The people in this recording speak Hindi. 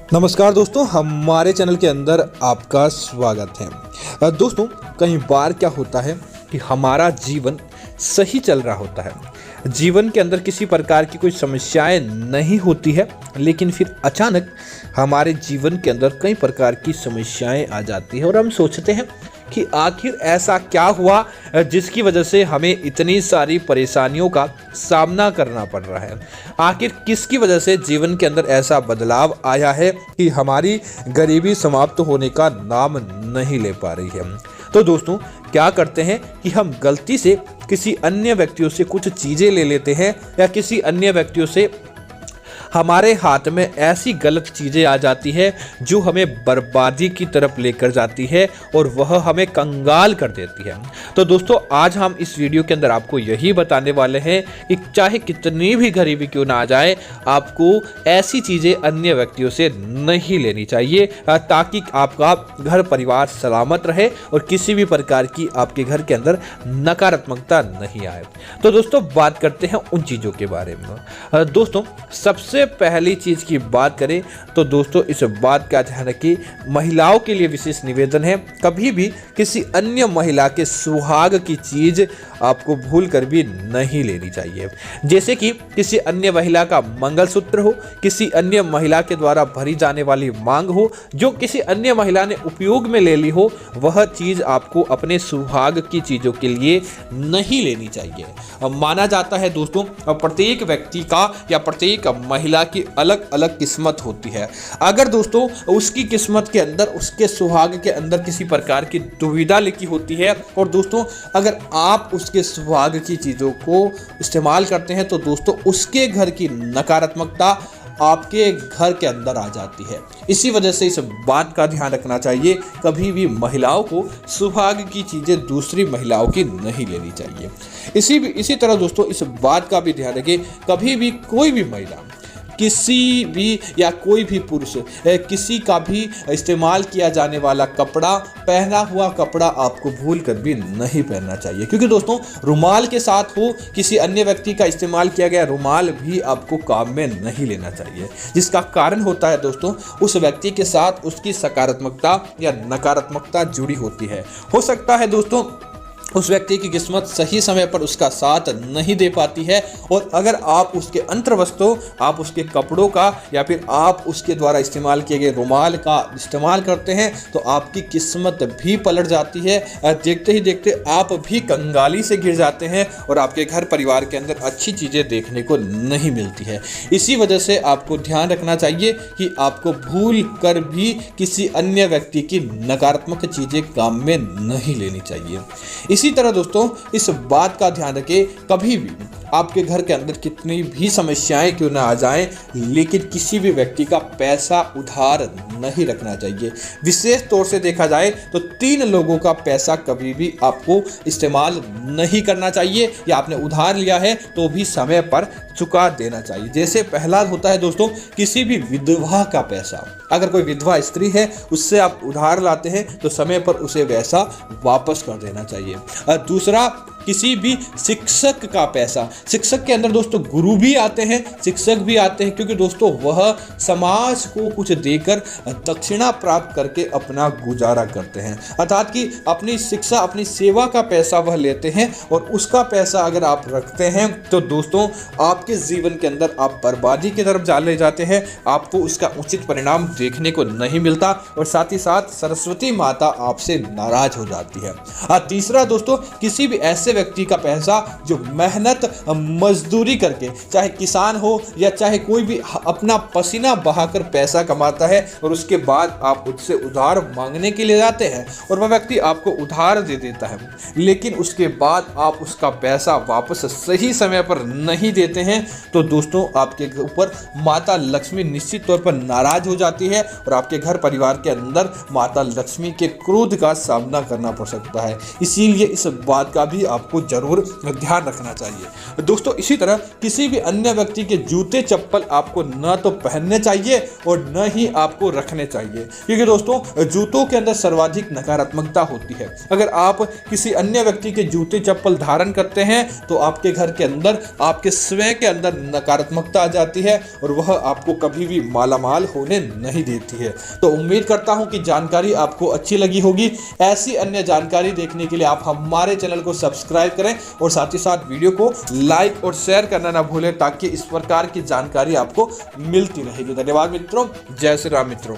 नमस्कार दोस्तों, हमारे चैनल के अंदर आपका स्वागत है। दोस्तों, कई बार क्या होता है कि हमारा जीवन सही चल रहा होता है, जीवन के अंदर किसी प्रकार की कोई समस्याएं नहीं होती है, लेकिन फिर अचानक हमारे जीवन के अंदर कई प्रकार की समस्याएं आ जाती है और हम सोचते हैं कि आखिर ऐसा क्या हुआ जिसकी वजह से हमें इतनी सारी परेशानियों का सामना करना पड़ रहा है। आखिर किसकी वजह से जीवन के अंदर ऐसा बदलाव आया है कि हमारी गरीबी समाप्त होने का नाम नहीं ले पा रही है। तो दोस्तों, क्या करते हैं कि हम गलती से किसी अन्य व्यक्तियों से कुछ चीज़ें ले लेते हैं या किसी अन्य व्यक्तियों से हमारे हाथ में ऐसी गलत चीज़ें आ जाती है जो हमें बर्बादी की तरफ लेकर जाती है और वह हमें कंगाल कर देती है। तो दोस्तों, आज हम इस वीडियो के अंदर आपको यही बताने वाले हैं कि चाहे कितनी भी गरीबी क्यों ना आ जाए, आपको ऐसी चीज़ें अन्य व्यक्तियों से नहीं लेनी चाहिए ताकि आपका घर परिवार सलामत रहे और किसी भी प्रकार की आपके घर के अंदर नकारात्मकता नहीं आए। तो दोस्तों, बात करते हैं उन चीज़ों के बारे में। दोस्तों, सबसे पहली चीज की बात करें तो दोस्तों, इस बात का ध्यान रखिए, महिलाओं के लिए विशेष निवेदन है, कभी भी किसी अन्य महिला के सुहाग की चीज आपको भूल कर भी नहीं लेनी चाहिए। जैसे कि किसी अन्य महिला का मंगलसूत्र हो, किसी अन्य महिला के द्वारा भरी जाने वाली मांग हो, जो किसी अन्य महिला ने उपयोग में ले ली हो, वह चीज आपको अपने सुहाग की चीजों के लिए नहीं लेनी चाहिए। माना जाता है दोस्तों, प्रत्येक व्यक्ति का या प्रत्येक महिला की अलग अलग किस्मत होती है। अगर दोस्तों उसकी किस्मत के अंदर, उसके सुहाग के अंदर किसी प्रकार की दुविधा लिखी होती है और दोस्तों अगर आप उसके सुहाग की चीज़ों को इस्तेमाल करते हैं तो दोस्तों उसके घर की नकारात्मकता आपके घर के अंदर आ जाती है। इसी वजह से इस बात का ध्यान रखना चाहिए, कभी भी महिलाओं को सुहाग की चीज़ें दूसरी महिलाओं की नहीं लेनी चाहिए। इसी तरह दोस्तों, इस बात का भी ध्यान रखें, कभी भी कोई भी महिला, किसी भी या कोई भी पुरुष, किसी का भी इस्तेमाल किया जाने वाला कपड़ा, पहना हुआ कपड़ा आपको भूल कर भी नहीं पहनना चाहिए। क्योंकि दोस्तों, रुमाल के साथ हो किसी अन्य व्यक्ति का इस्तेमाल किया गया रुमाल भी आपको काम में नहीं लेना चाहिए, जिसका कारण होता है दोस्तों उस व्यक्ति के साथ उसकी सकारात्मकता या नकारात्मकता जुड़ी होती है। हो सकता है दोस्तों उस व्यक्ति की किस्मत सही समय पर उसका साथ नहीं दे पाती है और अगर आप उसके अंतर्वस्त्रों, आप उसके कपड़ों का या फिर आप उसके द्वारा इस्तेमाल किए गए रुमाल का इस्तेमाल करते हैं तो आपकी किस्मत भी पलट जाती है। देखते ही देखते आप भी कंगाली से घिर जाते हैं और आपके घर परिवार के अंदर अच्छी चीज़ें देखने को नहीं मिलती है। इसी वजह से आपको ध्यान रखना चाहिए कि आपको भूल कर भी किसी अन्य व्यक्ति की नकारात्मक चीज़ें काम में नहीं लेनी चाहिए। इसी तरह दोस्तों, इस बात का ध्यान रखें, कभी भी आपके घर के अंदर कितनी भी समस्याएं क्यों ना आ जाएं, लेकिन किसी भी व्यक्ति का पैसा उधार नहीं रखना चाहिए। विशेष तौर से देखा जाए तो 3 लोगों का पैसा कभी भी आपको इस्तेमाल नहीं करना चाहिए या आपने उधार लिया है तो भी समय पर चुका देना चाहिए। जैसे पहला होता है दोस्तों, किसी भी विधवा का पैसा, अगर कोई विधवा स्त्री है उससे आप उधार लाते हैं तो समय पर उसे वैसा वापस कर देना चाहिए। दूसरा, किसी भी शिक्षक का पैसा, शिक्षक के अंदर दोस्तों गुरु भी आते हैं, शिक्षक भी आते हैं, क्योंकि दोस्तों वह समाज को कुछ देकर दक्षिणा प्राप्त करके अपना गुजारा करते हैं, अर्थात कि अपनी शिक्षा, अपनी सेवा का पैसा वह लेते हैं और उसका पैसा अगर आप रखते हैं तो दोस्तों आपके जीवन के अंदर आप बर्बादी की तरफ जा ले जाते हैं, आपको उसका उचित परिणाम देखने को नहीं मिलता और साथ ही साथ सरस्वती माता आपसे नाराज हो जाती है। तीसरा दोस्तों, किसी भी ऐसे व्यक्ति का पैसा जो मेहनत मजदूरी करके, चाहे किसान हो या चाहे कोई भी अपना पसीना बहाकर पैसा कमाता है और उसके बाद आप उससे उधार मांगने के लिए जाते हैं और वह व्यक्ति आपको उधार दे देता है, लेकिन उसके बाद आप उसका पैसा वापस सही समय पर नहीं देते हैं तो दोस्तों आपके ऊपर माता लक्ष्मी निश्चित तौर पर नाराज हो जाती है और आपके घर परिवार के अंदर माता लक्ष्मी के क्रोध का सामना करना पड़ सकता है। इसीलिए इस बात का भी आपको जरूर ध्यान रखना चाहिए। दोस्तों इसी तरह किसी भी अन्य व्यक्ति के जूते चप्पल आपको न तो पहनने चाहिए और न ही आपको रखने चाहिए, क्योंकि दोस्तों जूतों के अंदर सर्वाधिक नकारात्मकता होती है। अगर आप किसी अन्य व्यक्ति के जूते चप्पल धारण करते हैं तो आपके घर के अंदर, आपके स्वयं के अंदर नकारात्मकता आ जाती है और वह आपको कभी भी मालामाल होने नहीं देती है। तो उम्मीद करता हूं कि जानकारी आपको अच्छी लगी होगी। ऐसी अन्य जानकारी देखने के लिए आप हमारे चैनल को सब्सक्राइब करें और साथ ही साथ वीडियो को लाइक और शेयर करना ना भूलें, ताकि इस प्रकार की जानकारी आपको मिलती रहेगी। धन्यवाद मित्रों। जय श्री राम मित्रों।